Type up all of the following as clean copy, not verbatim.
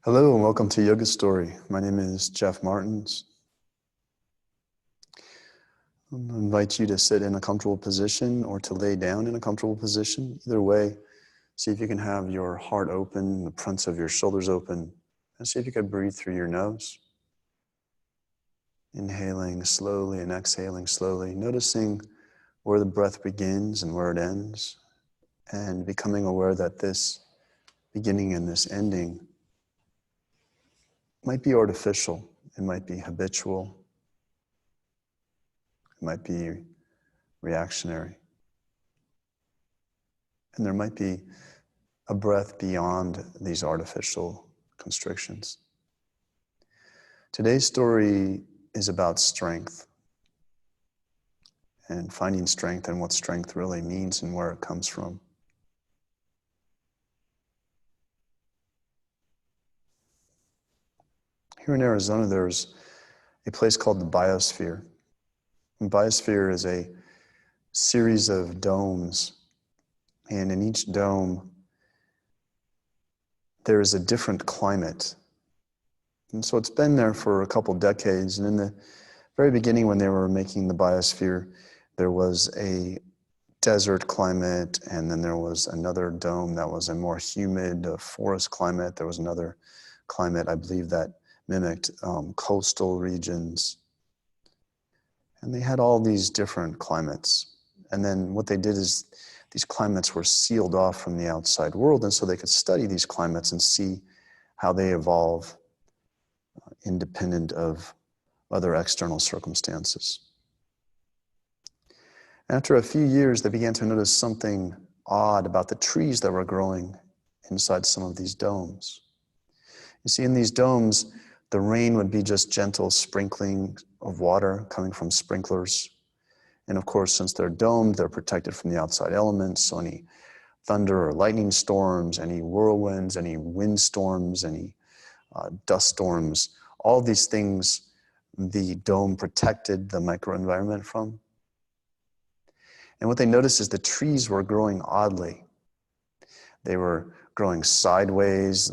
Hello and welcome to Yoga Story. My name is Jeff Martens. I invite you to sit in a comfortable position or to lay down in a comfortable position. Either way, see if you can have your heart open, the fronts of your shoulders open, and see if you can breathe through your nose. Inhaling slowly and exhaling slowly, noticing where the breath begins and where it ends, and becoming aware that this beginning and this ending might be artificial, it might be habitual, it might be reactionary. And there might be a breath beyond these artificial constrictions. Today's story is about strength and finding strength and what strength really means and where it comes from. Here in Arizona, there's a place called the biosphere. The biosphere is a series of domes, and in each dome, there is a different climate. And so it's been there for a couple decades, and in the very beginning when they were making the biosphere, there was a desert climate, and then there was another dome that was a more humid forest climate. There was another climate, I believe, that mimicked coastal regions. And they had all these different climates. And then what they did is these climates were sealed off from the outside world, and so they could study these climates and see how they evolve independent of other external circumstances. After a few years, they began to notice something odd about the trees that were growing inside some of these domes. You see, in these domes, the rain would be just gentle sprinkling of water coming from sprinklers. And of course, since they're domed, they're protected from the outside elements. So any thunder or lightning storms, any whirlwinds, any windstorms, any dust storms, all these things the dome protected the microenvironment from. And what they noticed is the trees were growing oddly. They were growing sideways.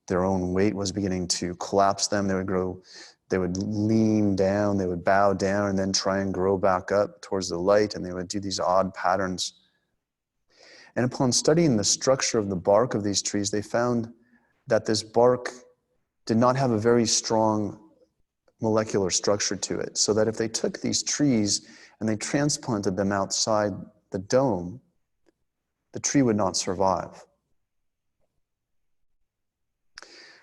Their own weight was beginning to collapse them. They would lean down, they would bow down, and then try and grow back up towards the light, and they would do these odd patterns. And upon studying the structure of the bark of these trees, they found that this bark did not have a very strong molecular structure to it, so that if they took these trees and they transplanted them outside the dome, the tree would not survive.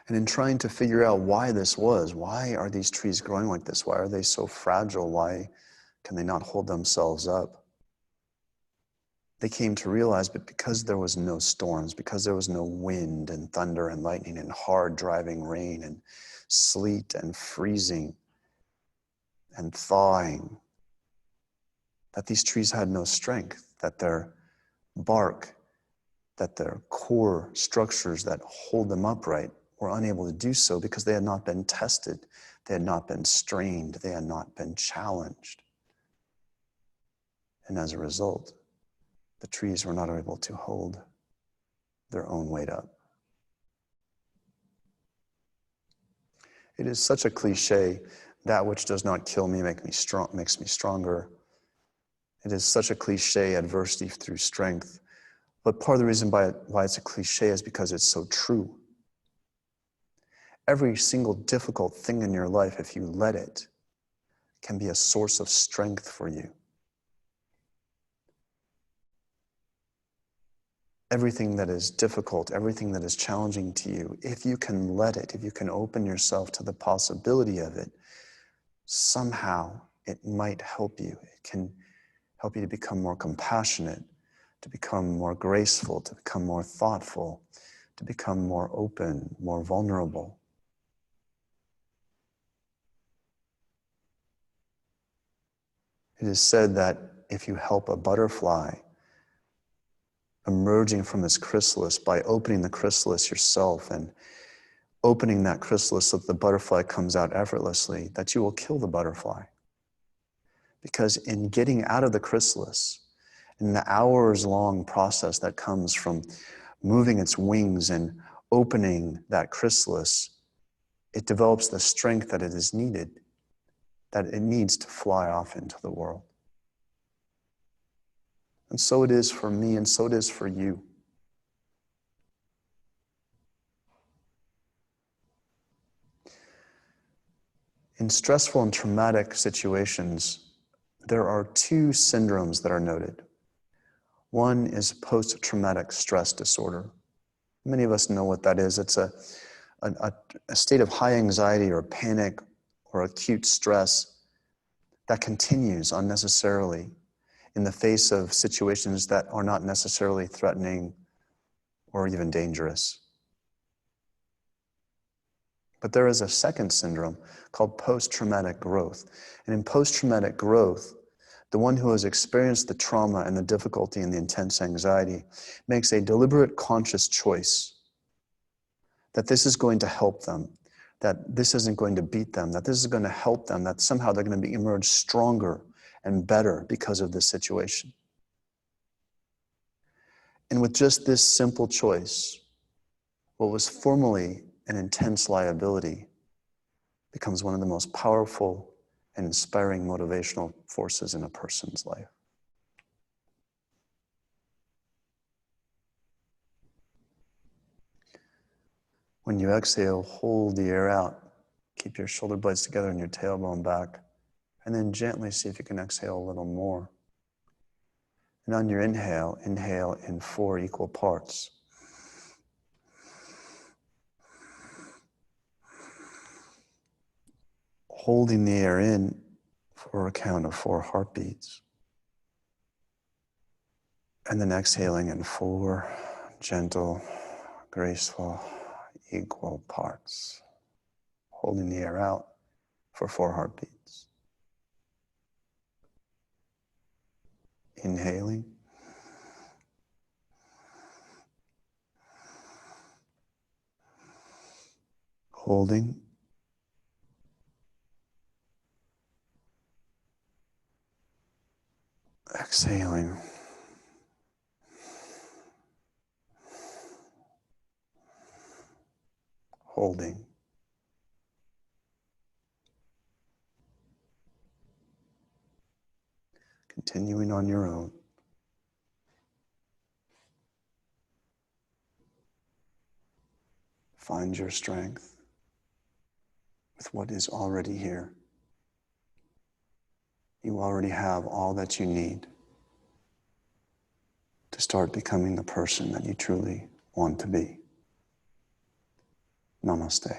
And in trying to figure out why this was, why are these trees growing like this? Why are they so fragile? Why can they not hold themselves up? They came to realize that because there was no storms, because there was no wind and thunder and lightning and hard driving rain and sleet and freezing and thawing, that these trees had no strength, that their bark, that their core structures that hold them upright were unable to do so because they had not been tested, they had not been strained, they had not been challenged. And as a result, the trees were not able to hold their own weight up. It is such a cliche, that which does not kill me makes me stronger. It is such a cliche, adversity through strength. But part of the reason why it's a cliche is because it's so true. Every single difficult thing in your life, if you let it, can be a source of strength for you. Everything that is difficult, everything that is challenging to you, if you can let it, if you can open yourself to the possibility of it, somehow it might help you. It can help you to become more compassionate, to become more graceful, to become more thoughtful, to become more open, more vulnerable. It is said that if you help a butterfly emerging from its chrysalis by opening the chrysalis yourself and opening that chrysalis so that the butterfly comes out effortlessly, that you will kill the butterfly. Because in getting out of the chrysalis, in the hours-long process that comes from moving its wings and opening that chrysalis, it develops the strength that it is needed, that it needs to fly off into the world. And so it is for me, and so it is for you. In stressful and traumatic situations, there are two syndromes that are noted. One is post-traumatic stress disorder. Many of us know what that is. It's a state of high anxiety or panic or acute stress that continues unnecessarily in the face of situations that are not necessarily threatening or even dangerous. But there is a second syndrome called post-traumatic growth. And in post-traumatic growth, the one who has experienced the trauma and the difficulty and the intense anxiety makes a deliberate, conscious choice that this is going to help them, that this isn't going to beat them, that this is going to help them, that somehow they're going to emerge stronger and better because of this situation. And with just this simple choice, what was formerly an intense liability becomes one of the most powerful and inspiring motivational forces in a person's life. When you exhale, hold the air out. Keep your shoulder blades together and your tailbone back. And then gently see if you can exhale a little more. And on your inhale, inhale in 4 equal parts. Holding the air in for a count of 4 heartbeats. And then exhaling in 4 gentle, graceful, equal parts. Holding the air out for 4 heartbeats. Inhaling. Holding. Exhaling. Holding. Continuing on your own. Find your strength with what is already here. You already have all that you need to start becoming the person that you truly want to be. Namaste.